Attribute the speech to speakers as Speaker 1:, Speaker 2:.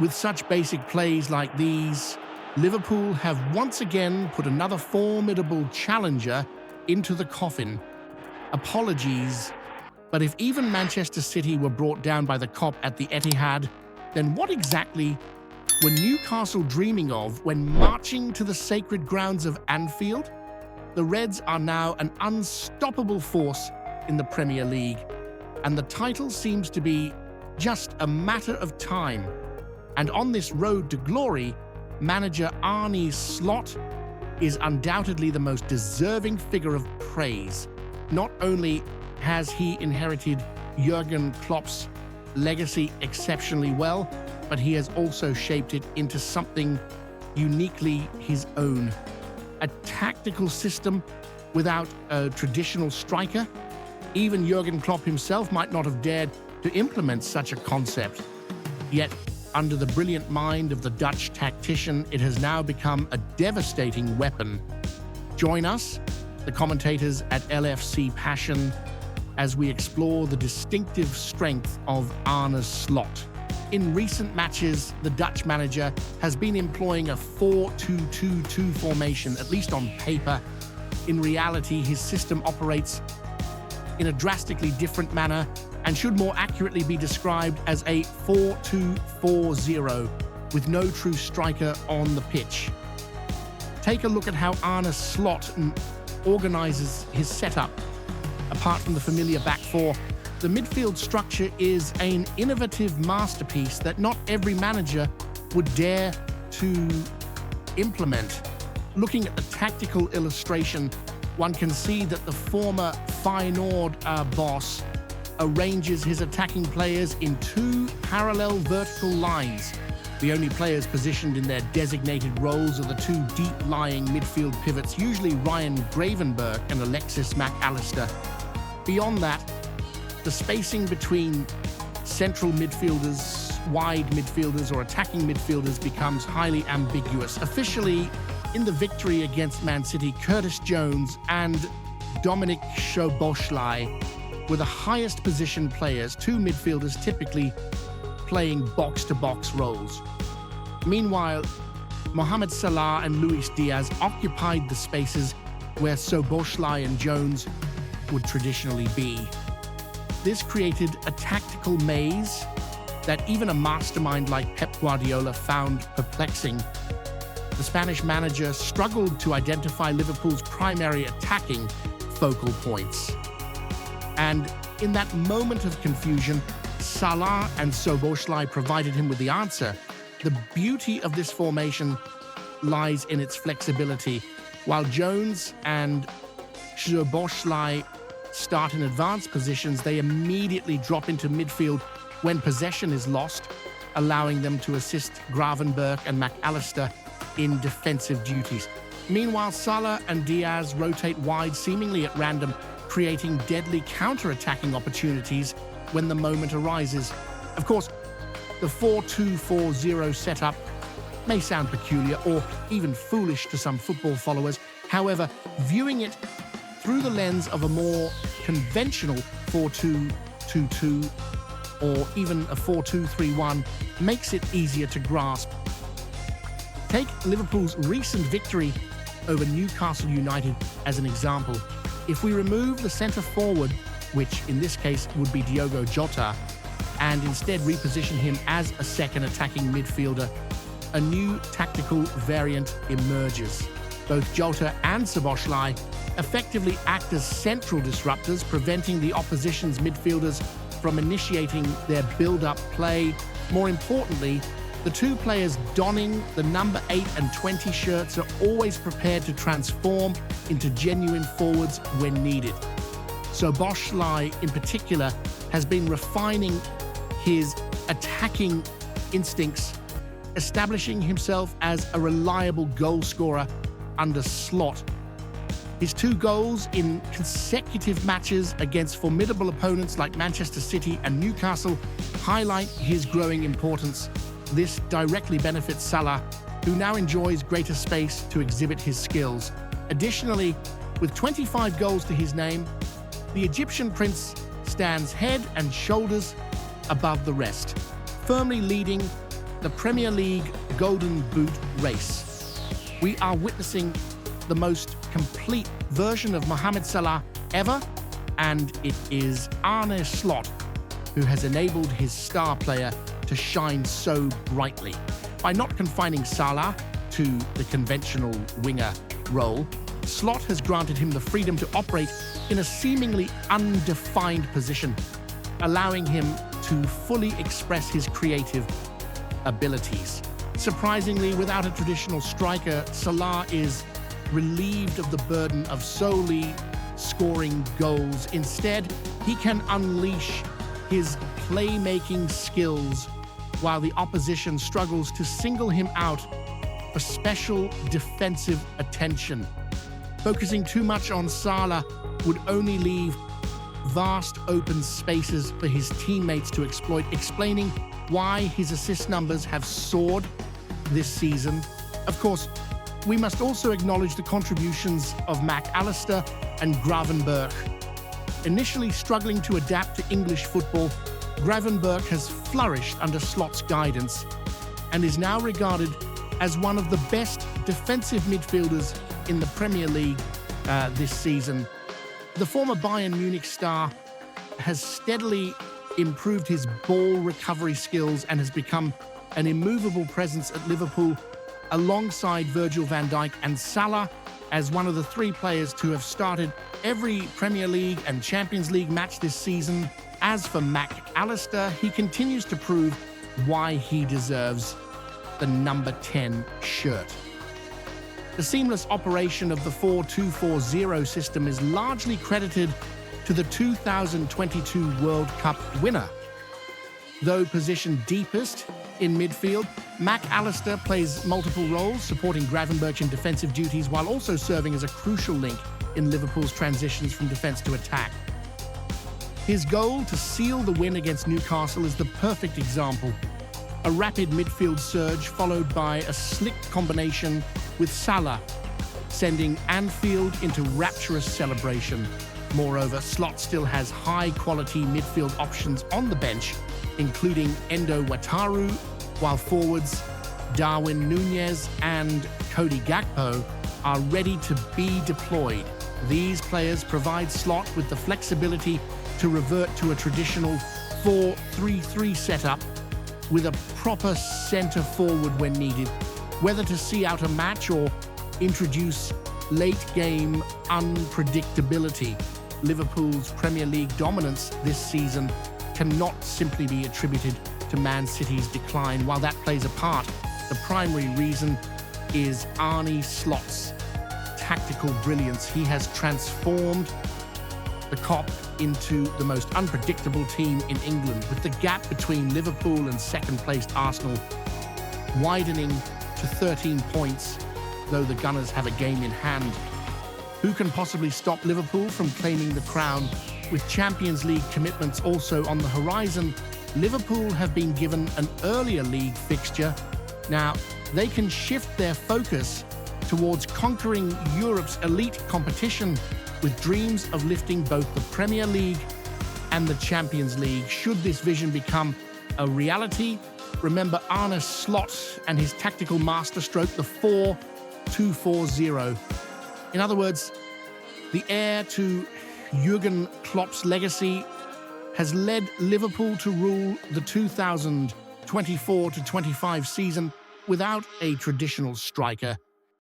Speaker 1: With such basic plays like these, Liverpool have once again put another formidable challenger into the coffin. Apologies, but if even Manchester City were brought down by the Kop at the Etihad, then what exactly were Newcastle dreaming of when marching to the sacred grounds of Anfield? The Reds are now an unstoppable force in the Premier League, and the title seems to be just a matter of time. And on this road to glory, manager Arne Slot is undoubtedly the most deserving figure of praise. Not only has he inherited Jurgen Klopp's legacy exceptionally well, but he has also shaped it into something uniquely his own. A tactical system without a traditional striker. Even Jurgen Klopp himself might not have dared to implement such a concept. Yet, under the brilliant mind of the Dutch tactician, it has now become a devastating weapon. Join us, the commentators at LFC Passion, as we explore the distinctive strength of Arne Slot. In recent matches, the Dutch manager has been employing a 4-2-2-2 formation, at least on paper. In reality, his system operates in a drastically different manner and should more accurately be described as a 4-2-4-0, with no true striker on the pitch. Take a look at how Arne Slot organizes his setup. Apart from the familiar back four, the midfield structure is an innovative masterpiece that not every manager would dare to implement. Looking at the tactical illustration, one can see that the former Feyenoord boss arranges his attacking players in two parallel vertical lines. The only players positioned in their designated roles are the two deep-lying midfield pivots, usually Arne Gravenberch and Alexis McAllister. Beyond that, the spacing between central midfielders, wide midfielders, or attacking midfielders becomes highly ambiguous. Officially, in the victory against Man City, Curtis Jones and Dominic Szoboszlai were the highest positioned players, two midfielders typically playing box-to-box roles. Meanwhile, Mohamed Salah and Luis Diaz occupied the spaces where Szoboszlai and Jones would traditionally be. This created a tactical maze that even a mastermind like Pep Guardiola found perplexing. The Spanish manager struggled to identify Liverpool's primary attacking focal points. And in that moment of confusion, Salah and Szoboszlai provided him with the answer. The beauty of this formation lies in its flexibility. While Jones and Szoboszlai start in advanced positions, they immediately drop into midfield when possession is lost, allowing them to assist Gravenberch and McAllister in defensive duties. Meanwhile, Salah and Diaz rotate wide seemingly at random, creating deadly counter-attacking opportunities when the moment arises. Of course, the 4-2-4-0 setup may sound peculiar or even foolish to some football followers. However, viewing it through the lens of a more conventional 4-2-2-2 or even a 4-2-3-1 makes it easier to grasp. Take Liverpool's recent victory over Newcastle United as an example. If we remove the centre forward, which in this case would be Diogo Jota, and instead reposition him as a second attacking midfielder, a new tactical variant emerges. Both Jota and Szoboszlai effectively act as central disruptors, preventing the opposition's midfielders from initiating their build-up play. More importantly, the two players donning the number 8 and 20 shirts are always prepared to transform into genuine forwards when needed. Szoboszlai, in particular, has been refining his attacking instincts, establishing himself as a reliable goal scorer under Slot. His 2 goals in consecutive matches against formidable opponents like Manchester City and Newcastle highlight his growing importance. This directly benefits Salah, who now enjoys greater space to exhibit his skills. Additionally, with 25 goals to his name, the Egyptian prince stands head and shoulders above the rest, firmly leading the Premier League Golden Boot race. We are witnessing the most complete version of Mohamed Salah ever, and it is Arne Slot who has enabled his star player to shine so brightly. By not confining Salah to the conventional winger role, Slot has granted him the freedom to operate in a seemingly undefined position, allowing him to fully express his creative abilities. Surprisingly, without a traditional striker, Salah is relieved of the burden of solely scoring goals. Instead, he can unleash his playmaking skills while the opposition struggles to single him out for special defensive attention. Focusing too much on Salah would only leave vast open spaces for his teammates to exploit, explaining why his assist numbers have soared this season. Of course, we must also acknowledge the contributions of Allister and Gravenberch. Initially struggling to adapt to English football, Gravenberch has flourished under Slot's guidance and is now regarded as one of the best defensive midfielders in the Premier League this season. The former Bayern Munich star has steadily improved his ball recovery skills and has become an immovable presence at Liverpool, alongside Virgil van Dijk and Salah as one of the three players to have started every Premier League and Champions League match this season. As for Allister, he continues to prove why he deserves the number 10 shirt. The seamless operation of the 4-2-4-0 system is largely credited to the 2022 World Cup winner. Though positioned deepest in midfield, Allister plays multiple roles, supporting Gravenberch in defensive duties while also serving as a crucial link in Liverpool's transitions from defence to attack. His goal to seal the win against Newcastle is the perfect example. A rapid midfield surge followed by a slick combination with Salah, sending Anfield into rapturous celebration. Moreover, Slot still has high-quality midfield options on the bench, including Endo Wataru, while forwards Darwin Núñez and Cody Gakpo are ready to be deployed. These players provide Slot with the flexibility to revert to a traditional 4-3-3 setup with a proper centre forward when needed, whether to see out a match or introduce late-game unpredictability. Liverpool's Premier League dominance this season cannot simply be attributed to Man City's decline. While that plays a part, the primary reason is Arne Slot's tactical brilliance. He has transformed the Kop into the most unpredictable team in England, with the gap between Liverpool and second-placed Arsenal widening to 13 points, though the Gunners have a game in hand. Who can possibly stop Liverpool from claiming the crown? With Champions League commitments also on the horizon, Liverpool have been given an earlier league fixture. Now, they can shift their focus towards conquering Europe's elite competition, with dreams of lifting both the Premier League and the Champions League. Should this vision become a reality, remember Arne Slot and his tactical masterstroke, the 4-2-4-0. In other words, the heir to Jurgen Klopp's legacy has led Liverpool to rule the 2024-25 season without a traditional striker.